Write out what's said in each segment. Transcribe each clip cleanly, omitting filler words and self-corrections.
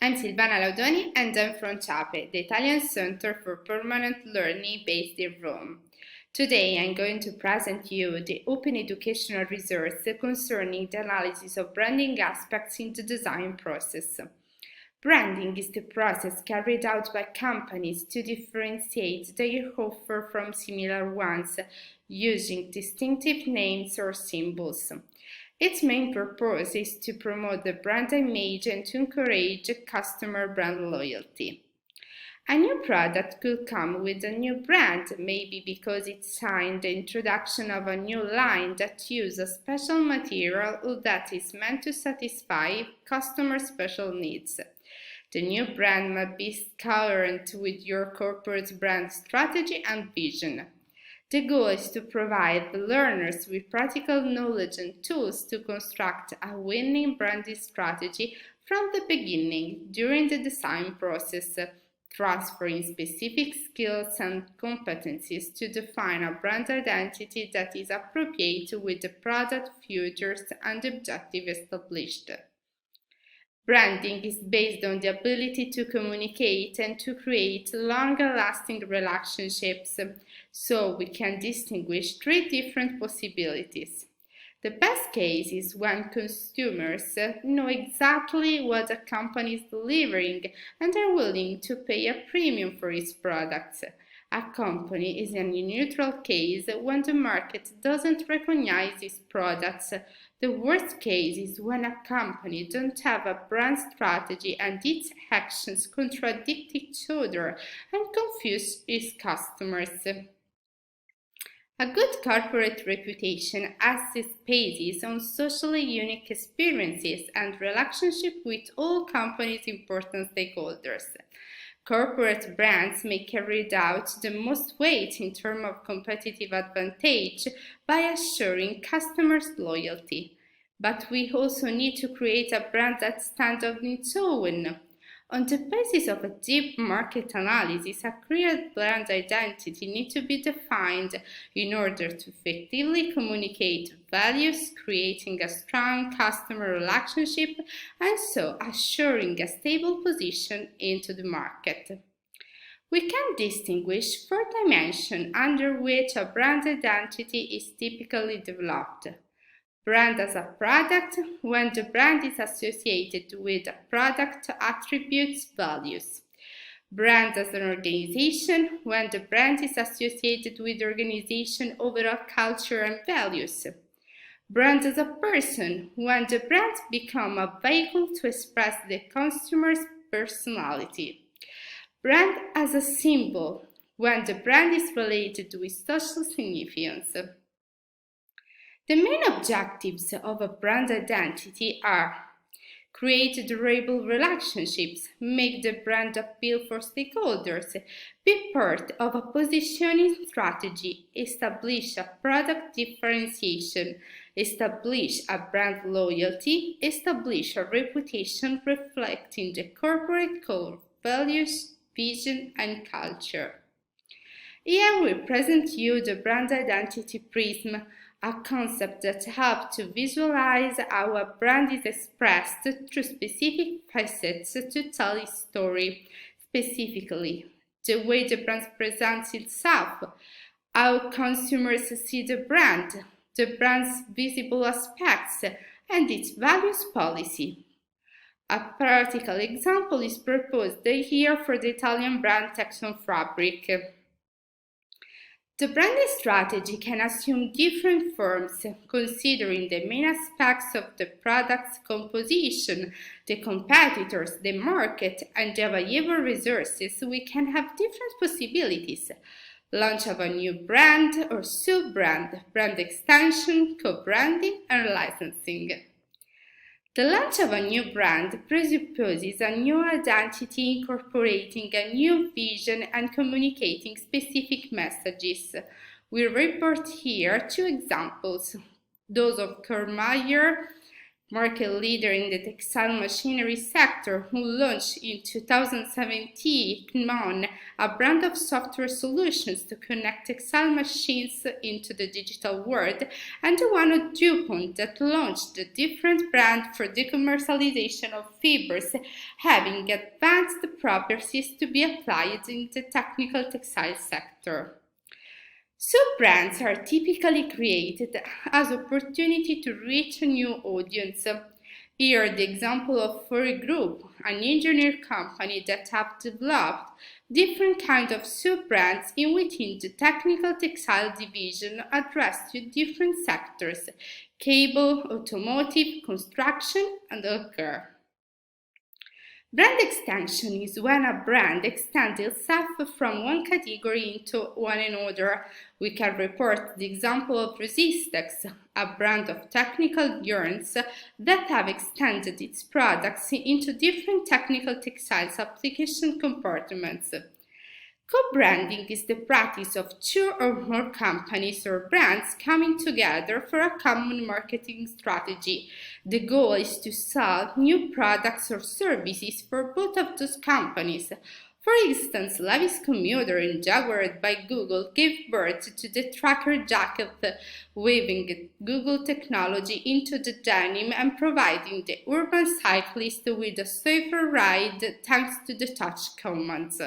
I'm Silvana Laudoni and I'm from CIAPE, the Italian Center for Permanent Learning based in Rome. Today I'm going to present you the open educational resource concerning the analysis of branding aspects in the design process. Branding is the process carried out by companies to differentiate their offer from similar ones using distinctive names or symbols. Its main purpose is to promote the brand image and to encourage customer brand loyalty. A new product could come with a new brand, maybe because it signed the introduction of a new line that uses special material or that is meant to satisfy customer special needs. The new brand must be coherent with your corporate brand strategy and vision. The goal is to provide the learners with practical knowledge and tools to construct a winning branding strategy from the beginning during the design process, transferring specific skills and competencies to define a brand identity that is appropriate with the product features and objectives established. Branding is based on the ability to communicate and to create longer-lasting relationships, so we can distinguish three different possibilities. The best case is when consumers know exactly what a company is delivering and are willing to pay a premium for its products. A company is in a neutral case when the market doesn't recognize its products. The worst case is when a company doesn't have a brand strategy and its actions contradict each other and confuse its customers. A good corporate reputation has its basis on socially unique experiences and relationship with all company's important stakeholders. Corporate brands may carry out the most weight in terms of competitive advantage by assuring customers' loyalty. But we also need to create a brand that stands on its own. On the basis of a deep market analysis, a clear brand identity needs to be defined in order to effectively communicate values, creating a strong customer relationship, and so assuring a stable position into the market. We can distinguish four dimensions under which a brand identity is typically developed. Brand as a product, when the brand is associated with a product attributes values. Brand as an organization, when the brand is associated with the organization overall culture and values. Brand as a person, when the brand becomes a vehicle to express the consumer's personality. Brand as a symbol, when the brand is related with social significance. The main objectives of a brand identity are: create durable relationships, make the brand appeal for stakeholders, be part of a positioning strategy, establish a product differentiation, establish a brand loyalty, establish a reputation reflecting the corporate core values, vision, and culture. Here we present you the brand identity prism, a concept that helps to visualize how a brand is expressed through specific facets to tell its story. Specifically, the way the brand presents itself, how consumers see the brand's visible aspects, and its values policy. A practical example is proposed here for the Italian brand Texon Fabric. The branding strategy can assume different forms, considering the main aspects of the product's composition, the competitors, the market, and the available resources. We can have different possibilities: launch of a new brand or sub-brand, brand extension, co-branding, and licensing. The launch of a new brand presupposes a new identity incorporating a new vision and communicating specific messages. We report here two examples, those of Kurt Meyer market leader in the textile machinery sector, who launched in 2017 Kmon, a brand of software solutions to connect textile machines into the digital world, and the one of DuPont that launched a different brand for the commercialization of fibers, having advanced properties to be applied in the technical textile sector. Sub-brands are typically created as opportunity to reach a new audience. Here, the example of Furry Group, an engineer company that have developed different kinds of sub-brands in within the technical textile division addressed to different sectors: cable, automotive, construction, and healthcare. Brand extension is when a brand extends itself from one category into one another. We can report the example of Resistex, a brand of technical yarns that have extended its products into different technical textiles application compartments. Co-branding is the practice of two or more companies or brands coming together for a common marketing strategy. The goal is to sell new products or services for both of those companies. For instance, Levi's Commuter and Jaguar by Google gave birth to the tracker jacket, weaving Google technology into the denim and providing the urban cyclist with a safer ride thanks to the touch commands.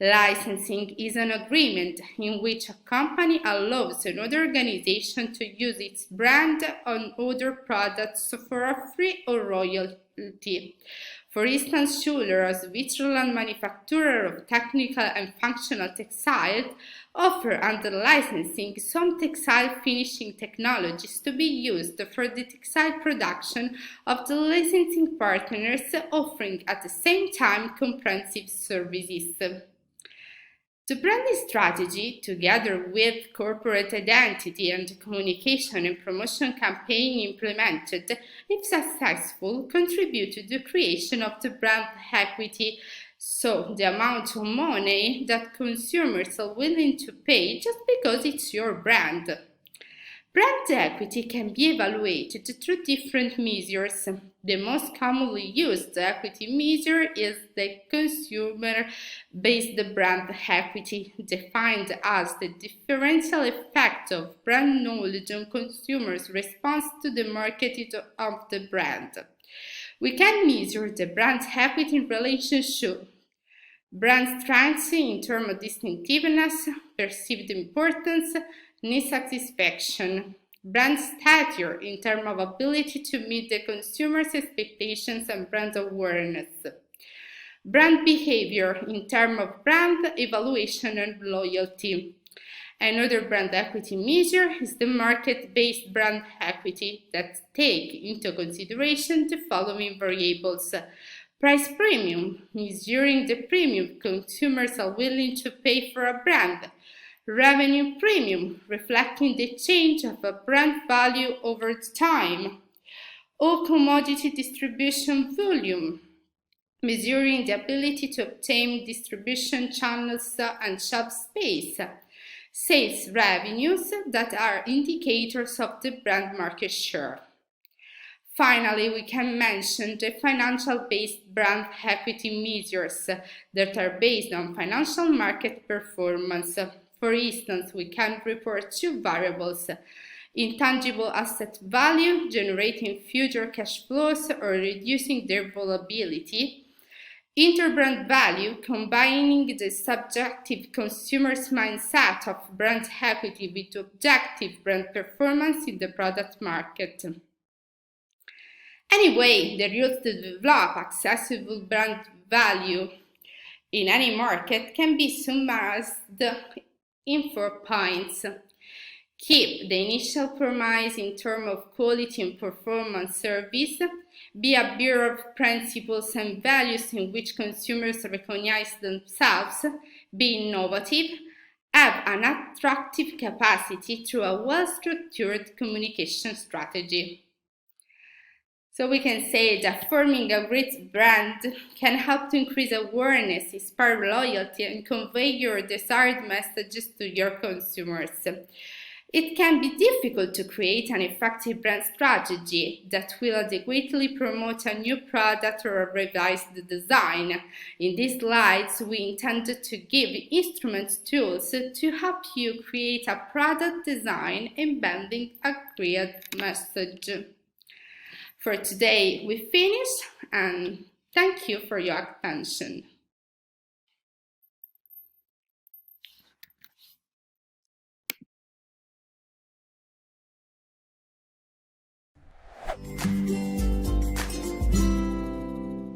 Licensing is an agreement in which a company allows another organization to use its brand on other products for a fee or royalty. For instance, Schuler, a Switzerland manufacturer of technical and functional textiles, offers under licensing some textile finishing technologies to be used for the textile production of the licensing partners, offering at the same time comprehensive services. The branding strategy, together with corporate identity and communication and promotion campaign implemented, if successful, contribute to the creation of the brand equity, so the amount of money that consumers are willing to pay just because it's your brand. Brand equity can be evaluated through different measures. The most commonly used equity measure is the consumer-based brand equity, defined as the differential effect of brand knowledge on consumers' response to the marketing of the brand. We can measure the brand equity in relationship brand strength in terms of distinctiveness, perceived importance, need satisfaction, brand stature in terms of ability to meet the consumer's expectations and brand awareness, brand behavior in terms of brand evaluation and loyalty. Another brand equity measure is the market-based brand equity that takes into consideration the following variables: price premium, measuring the premium consumers are willing to pay for a brand; revenue premium, reflecting the change of a brand value over time; or commodity distribution volume, measuring the ability to obtain distribution channels and shelf space; sales revenues, that are indicators of the brand market share. Finally, we can mention the financial-based brand equity measures that are based on financial market performance. For instance, we can report two variables: intangible asset value, generating future cash flows or reducing their volatility; interbrand value, combining the subjective consumer's mindset of brand equity with objective brand performance in the product market. Anyway, the rules to develop accessible brand value in any market can be summarized in 4 points. Keep the initial promise in terms of quality and performance service. Be a bearer of principles and values in which consumers recognize themselves. Be innovative. Have an attractive capacity through a well-structured communication strategy. So we can say that forming a great brand can help to increase awareness, inspire loyalty, and convey your desired messages to your consumers. It can be difficult to create an effective brand strategy that will adequately promote a new product or revise the design. In these slides, we intended to give instruments tools to help you create a product design embedding a clear message. For today, we finished, and thank you for your attention.